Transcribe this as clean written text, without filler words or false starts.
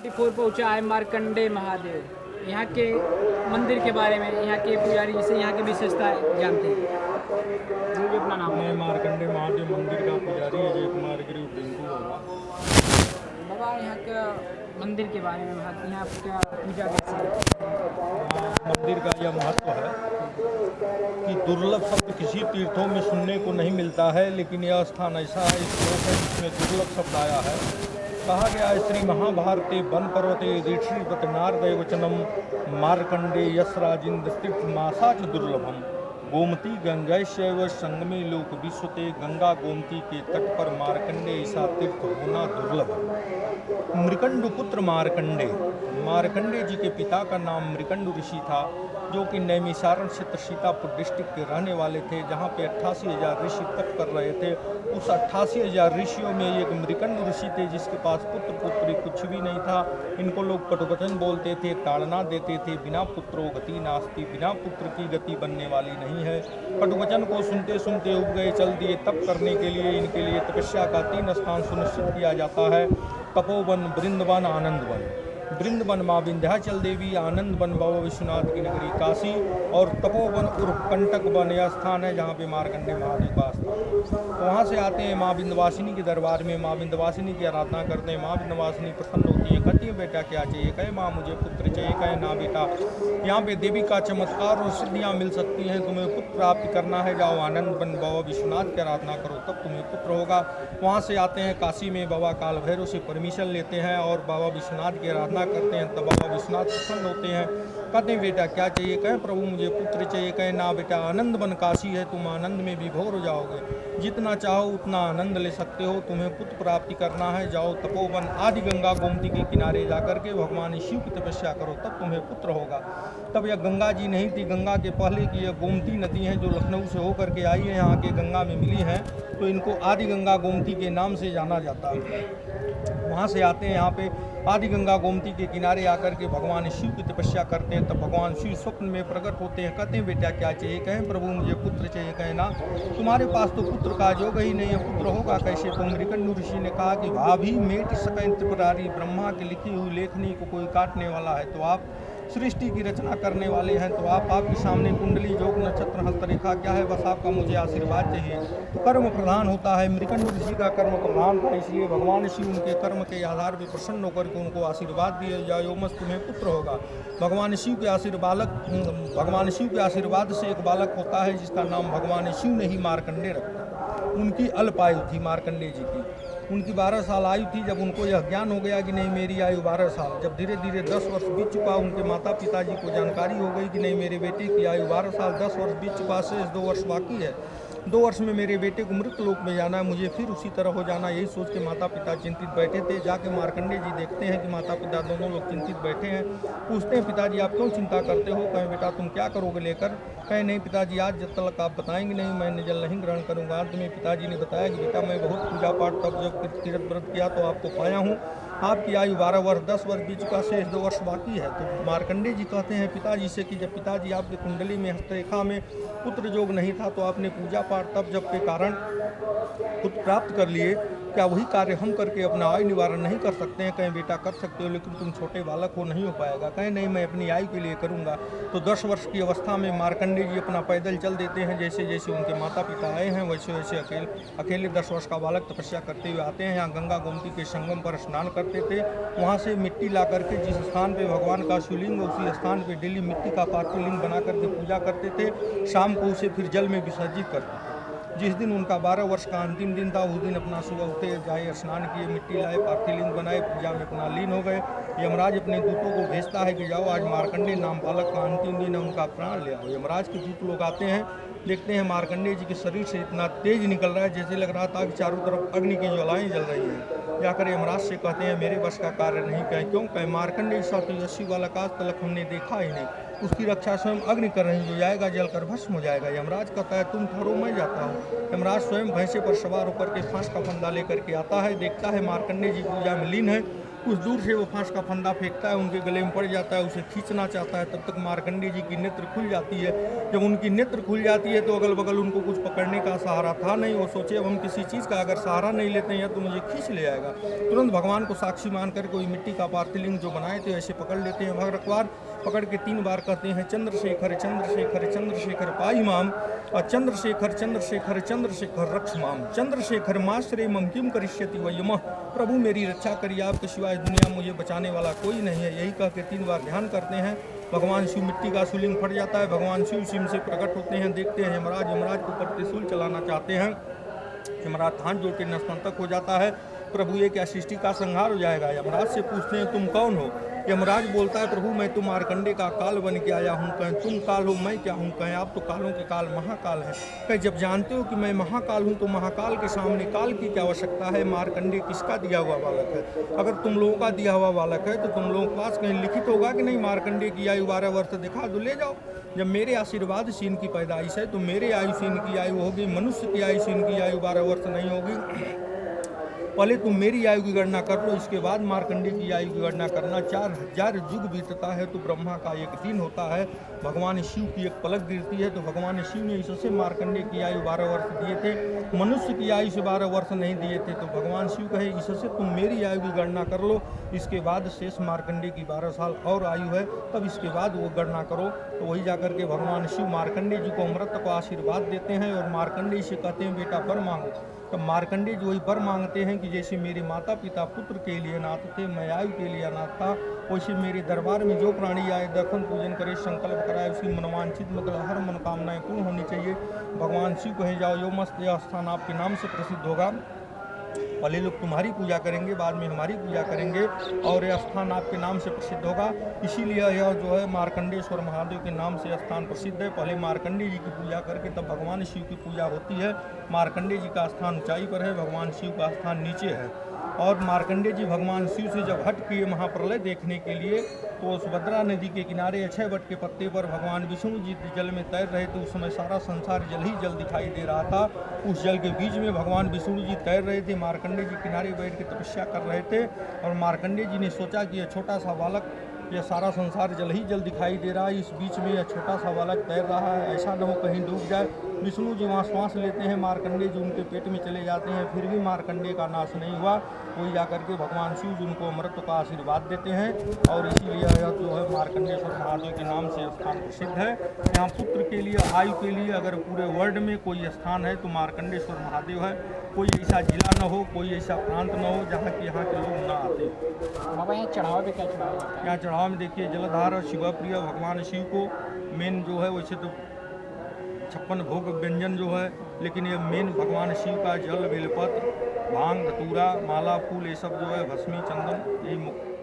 24 पहुँचा है मार्कंडे महादेव। यहाँ के मंदिर के बारे में, यहाँ के पुजारी से यहाँ की विशेषता जानते हैं। जो भी अपना नाम मैं मार्कंडे महादेव मंदिर का पुजारी अजय कुमार गिरी बिंदु होगा। बाबा, यहाँ का मंदिर के बारे में, यहाँ क्या पूजा कैसे है? मंदिर का यह महत्व है कि दुर्लभ शब्द किसी तीर्थों में सुनने को नहीं मिलता है, लेकिन यह स्थान ऐसा है, इस श्लोक है जिसमें दुर्लभ शब्द आया है। कहा गया है श्री महाभारते वन पर्वते ऋषिवत नारद वचनम मार्कंडे यशराजिंद्र तीर्थ मासा च दुर्लभम गोमती गंगैश्व संगमे लोक विश्वते। गंगा गोमती के तट पर मार्कंडे ऐसा तीर्थ होना दुर्लभ है। मृकंडु पुत्र मार्कंडे, मार्कंडे जी के पिता का नाम मृकंडु ऋषि था, जो कि नैमिषारण क्षेत्र सीतापुर डिस्ट्रिक्ट के रहने वाले थे, जहाँ पे 88,000 ऋषि तप कर रहे थे। उस 88,000 ऋषियों में एक मृकंडु ऋषि थे, जिसके पास पुत्र पुत्री कुछ भी नहीं था। इनको लोग कटुवचन बोलते थे, ताड़ना देते थे, बिना पुत्रो गति नास्ति, बिना पुत्र की गति बनने वाली नहीं है। कटुवचन को सुनते सुनते उब गए, चल दिए। तप करने के लिए इनके लिए तपस्या का 3 स्थान सुनिश्चित किया जाता है: तपोवन, वृंदवन, आनंदवन। वृंदवन माँ विंध्याचल देवी, आनंद वन बाबा विश्वनाथ की नगरी काशी, और तपोवन उर्फ कंटक वन यह स्थान है जहाँ पे मार्कंडे महादेव का स्थान। वहाँ से आते हैं माँ विंध्यवासिनी के दरबार में, माँ विंध्यवासिनी की आराधना करते हैं। माँ विंध्यवासिनी प्रसन्न होती है, कहती है बेटा क्या चाहिए? कहे माँ मुझे पुत्र चाहिए। कहे ना बेटा, यहाँ पे देवी का चमत्कार और सिद्धियाँ मिल सकती हैं, तुम्हें पुत्र प्राप्त करना है, जाओ आनंद वन बाबा विश्वनाथ की आराधना करो, तब तुम्हें पुत्र होगा। वहाँ से आते हैं काशी में, बाबा काल भैरव से परमिशन लेते हैं और बाबा विश्वनाथ की आराधना करते हैं। तब बाबा विश्वनाथ प्रसन्न होते हैं, कहते हैं बेटा क्या चाहिए? कहें प्रभु मुझे पुत्र चाहिए। कहें ना बेटा, आनंद वन काशी है, तुम आनंद में विभोर हो जाओगे, जितना चाहो उतना आनंद ले सकते हो, तुम्हें पुत्र प्राप्ति करना है, जाओ तपोवन आदि गंगा गोमती के किनारे जाकर के भगवान शिव की तपस्या करो, तब तुम्हें पुत्र होगा। तब यह गंगा जी नहीं थी, गंगा के पहले की यह गोमती नदी है, जो लखनऊ से होकर के आई है, यहाँ के गंगा में मिली है, तो इनको आदि गंगा गोमती के नाम से जाना जाता है। वहाँ से आते हैं यहाँ पे आदि गंगा गोमती के किनारे आकर के भगवान शिव की तपस्या करते हैं। तब भगवान शिव स्वप्न में प्रकट होते हैं, कहते हैं बेटा क्या चाहिए? कहें प्रभु मुझे पुत्र चाहिए। कहें ना, तुम्हारे पास तो पुत्र का योग ही नहीं है, पुत्र होगा कैसे? तो मृकंडु ऋषि ने कहा कि भाभी मेट सकैं त्रिपुरारी, ब्रह्मा की लिखी हुई लेखनी को कोई काटने वाला है, तो आप सृष्टि की रचना करने वाले हैं, तो आपके सामने कुंडली योग नक्षत्र हस्तरेखा क्या है, बस आपका मुझे आशीर्वाद चाहिए। तो कर्म प्रधान होता है, मृकंडु ऋषि का कर्म प्रधान था, इसलिए भगवान शिव उनके कर्म के आधार पर प्रसन्न होकर के उनको आशीर्वाद दिए, जाओ मस्त तुम्हें पुत्र होगा। भगवान शिव के आशीर्वाद से एक बालक होता है, जिसका नाम भगवान शिव ने ही मार्कंडे रखा। उनकी अल्प आयु थी मार्कंडे जी की, उनकी 12 साल आयु थी जब उनको यह ज्ञान हो गया कि नहीं मेरी आयु 12 साल। जब धीरे धीरे 10 वर्ष बीत चुका, उनके माता पिताजी को जानकारी हो गई कि नहीं मेरे बेटे की आयु 12 साल, 10 वर्ष बीत चुका, शेष 2 वर्ष बाकी है, 2 वर्ष में मेरे बेटे को मृत लोक में जाना है, मुझे फिर उसी तरह हो जाना। यही सोच के माता पिता चिंतित बैठे थे। जाके मार्कंडे जी देखते हैं कि माता पिता दोनों लोग चिंतित बैठे हैं। पूछते हैं पिताजी आप क्यों चिंता करते हो? कहें बेटा तुम क्या करोगे लेकर? कहें नहीं पिताजी, आज जब तक आप बताएंगे नहीं मैं जल नहीं ग्रहण करूँगा। अंत में पिताजी ने बताया कि बेटा मैं बहुत पूजा पाठ तब जब तीर्थ व्रत किया तो आपको पाया हूँ, आपकी आयु 12 वर्ष, 10 वर्ष बीत चुका, शेष 2 वर्ष बाकी है। तो मार्कंडे जी कहते हैं पिताजी से कि जब पिताजी आपकी कुंडली में हस्तरेखा में पुत्र योग नहीं था, तो आपने पूजा पाठ तप जप के कारण पुत्र प्राप्त कर लिए, क्या वही कार्य हम करके अपना आयु निवारण नहीं कर सकते हैं? कहें बेटा कर सकते हो, लेकिन तुम छोटे बालक हो, नहीं हो पाएगा। कहें नहीं मैं अपनी आयु के लिए करूँगा। तो 10 वर्ष की अवस्था में मार्कंडे जी अपना पैदल चल देते हैं, जैसे जैसे उनके माता पिता आए हैं वैसे वैसे अकेले 10 वर्ष का बालक तपस्या करते हुए आते हैं। यहाँ गंगा गोमती के संगम पर स्नान करते थे, वहाँ से मिट्टी ला करके जिस स्थान पे भगवान का शिवलिंग, उसी स्थान पे डेली मिट्टी का पार्थिव लिंग बना करके पूजा करते थे। शाम को उसे फिर जल में विसर्जित करते थे। जिस दिन उनका 12 वर्ष का अंतिम दिन था, उस दिन अपना सुबह उठे, जाए स्नान किए, मिट्टी लाए, पार्थिव लिंग बनाए, पूजा में अपना लीन हो गए। यमराज अपने दूतों को भेजता है कि जाओ आज मार्कंडे नाम बालक का अंतिम दिन है, उनका प्राण ले आओ। यमराज के दूत लोग आते हैं, देखते हैं मार्कंडे जी के शरीर से इतना तेज निकल रहा है जैसे लग रहा था कि चारों तरफ अग्नि की ज्वालाएं जल रही हैं। जाकर यमराज से कहते हैं मेरे बस का कार्य नहीं। कहें क्यों? कहें मार्कंडे सा तेजस्वी बालक आज तक हमने देखा ही नहीं, उसकी रक्षा स्वयं अग्नि कर रही, जो जाएगा जलकर भस्म हो जाएगा। यमराज कहता है तुम ठहरो मैं जाता हूँ। यमराज स्वयं भैंसे पर सवार होकर के फांस का फंदा लेकर के आता है, देखता है मार्कंडे जी पूजा में लीन है, कुछ दूर से वो फांस का फंदा फेंकता है, उनके गले में पड़ जाता है, उसे खींचना चाहता है, तब तक मार्कंडेय जी की नेत्र खुल जाती है। जब उनकी नेत्र खुल जाती है तो अगल बगल उनको कुछ पकड़ने का सहारा था नहीं। वो सोचे अब हम किसी चीज़ का अगर सहारा नहीं लेते हैं तो मुझे खींच ले जाएगा। तुरंत भगवान को साक्षी मानकर कोई मिट्टी का पार्थिलिंग जो बनाए थे ऐसे पकड़ लेते हैं। भगवान पकड़ के 3 बार कहते हैं चंद्रशेखर चंद्रशेखर चंद्रशेखर पाहि माम, और चंद्रशेखर चंद्रशेखर चंद्रशेखर रक्ष माम, चंद्रशेखर माश्रय मम किम करिष्यति वयमः, प्रभु मेरी रक्षा करिए, आपके सिवाय दुनिया में मुझे बचाने वाला कोई नहीं है। यही कह के 3 बार ध्यान करते हैं। भगवान शिव मिट्टी का शिवलिंग फट जाता है। भगवान शिव सिंह से प्रकट होते हैं, देखते हैं यमराज, यमराज को ऊपर त्रिशूल चलाना चाहते हैं। यमराज हाथ जोड़ के नतमस्तक हो जाता है, प्रभु ये क्या सृष्टि का संहार हो जाएगा। यमराज से पूछते हैं तुम कौन हो। यमराज बोलता है प्रभु मैं तो मार्कंडे का काल बन के आया हूँ। कहें तुम काल हो, मैं क्या हूँ। कहें आप तो कालों के काल महाकाल है। कहें जब जानते हो कि मैं महाकाल हूँ तो महाकाल के सामने काल की क्या आवश्यकता है। मार्कंडे किसका दिया हुआ बालक है। अगर तुम लोगों का दिया हुआ बालक है तो तुम लोगों के पास कहीं लिखित होगा कि नहीं मार्कंडे की आयु 12 वर्ष दिखा दो, ले जाओ। जब मेरे आशीर्वाद से इनकी पैदाइश है तो मेरे आयु से इनकी आयु होगी, मनुष्य की आयु से इनकी आयु 12 वर्ष नहीं होगी। पहले तुम मेरी आयु की गणना कर लो, इसके बाद मार्कंडे की आयु की गणना करना। 4000 युग बीतता है तो ब्रह्मा का एक दिन होता है। भगवान शिव की एक पलक गिरती है तो भगवान शिव ने इससे मार्कंडे की आयु 12 वर्ष दिए थे, मनुष्य की आयु से 12 वर्ष नहीं दिए थे। तो भगवान शिव कहे इससे तुम मेरी आयु की गणना कर लो, इसके बाद शेष मार्कंडे की 12 साल और आयु है, तब इसके बाद वो गणना करो। तो वही जाकर के भगवान शिव मार्कंडे जी को अमृत को आशीर्वाद देते हैं और मार्कंडे से कहते हैं बेटा वर मांगो। तो मार्कंडे जी वही वर मांगते हैं कि जैसे मेरे माता पिता पुत्र के लिए अनाथ थे, मैं आयु के लिए अनाथ था, वैसे मेरे दरबार में जो प्राणी आए दर्शन पूजन करे, संकल्प कराए, उसकी मनोवांछित मतलब हर मनोकामनाएं पूर्ण होनी चाहिए। भगवान शिव कहे जाओ यो मस्त यह स्थान आपके नाम से प्रसिद्ध होगा। पहले लोग तुम्हारी पूजा करेंगे, बाद में हमारी पूजा करेंगे और यह स्थान आपके नाम से प्रसिद्ध होगा। इसीलिए यह जो है मार्कंडेश्वर महादेव के नाम से स्थान प्रसिद्ध है। पहले मार्कंडे जी की पूजा करके तब भगवान शिव की पूजा होती है। मार्कंडे जी का स्थान ऊंचाई पर है, भगवान शिव का स्थान नीचे है। और मार्कंडे जी भगवान शिव से जब हट किए महाप्रलय देखने के लिए तो सुभद्रा नदी के किनारे अक्षय वट के पत्ते पर भगवान विष्णु जी जल में तैर रहे थे। उस समय सारा संसार जल ही जल दिखाई दे रहा था। उस जल के बीच में भगवान विष्णु जी तैर रहे थे, मार्कंडे जी किनारे बैठ के तपस्या कर रहे थे। और मार्कंडे जी ने सोचा कि यह छोटा सा बालक, यह सारा संसार जल ही जल दिखाई दे रहा है, इस बीच में यह छोटा सा बालक तैर रहा है, ऐसा न हो कहीं डूब जाए। विष्णु जी वहाँ श्वास लेते हैं, मार्कंडे जी उनके पेट में चले जाते हैं, फिर भी मार्कंडे का नाश नहीं हुआ। कोई जाकर के भगवान शिव जी उनको अमृत का आशीर्वाद देते हैं। और इसीलिए यह जो है मार्कंडेश्वर महादेव के नाम से स्थान प्रसिद्ध है। यहाँ पुत्र के लिए, आयु के लिए अगर पूरे वर्ल्ड में कोई स्थान है तो मार्कंडेश्वर महादेव है। कोई ऐसा जिला न हो, कोई ऐसा प्रांत न हो जहाँ के यहाँ के लोग ना आते। बाबा यहाँ चढ़ावा भी क्या चढ़ावा? यहाँ चढ़ावा में देखिए जलधार शिवप्रिय भगवान शिव को मेन जो है, वैसे तो 56 भोग व्यंजन जो है, लेकिन ये मेन भगवान शिव का जल बेलपत्र भांग धतूरा माला फूल ये सब जो है भस्मी चंदन यही मुख्य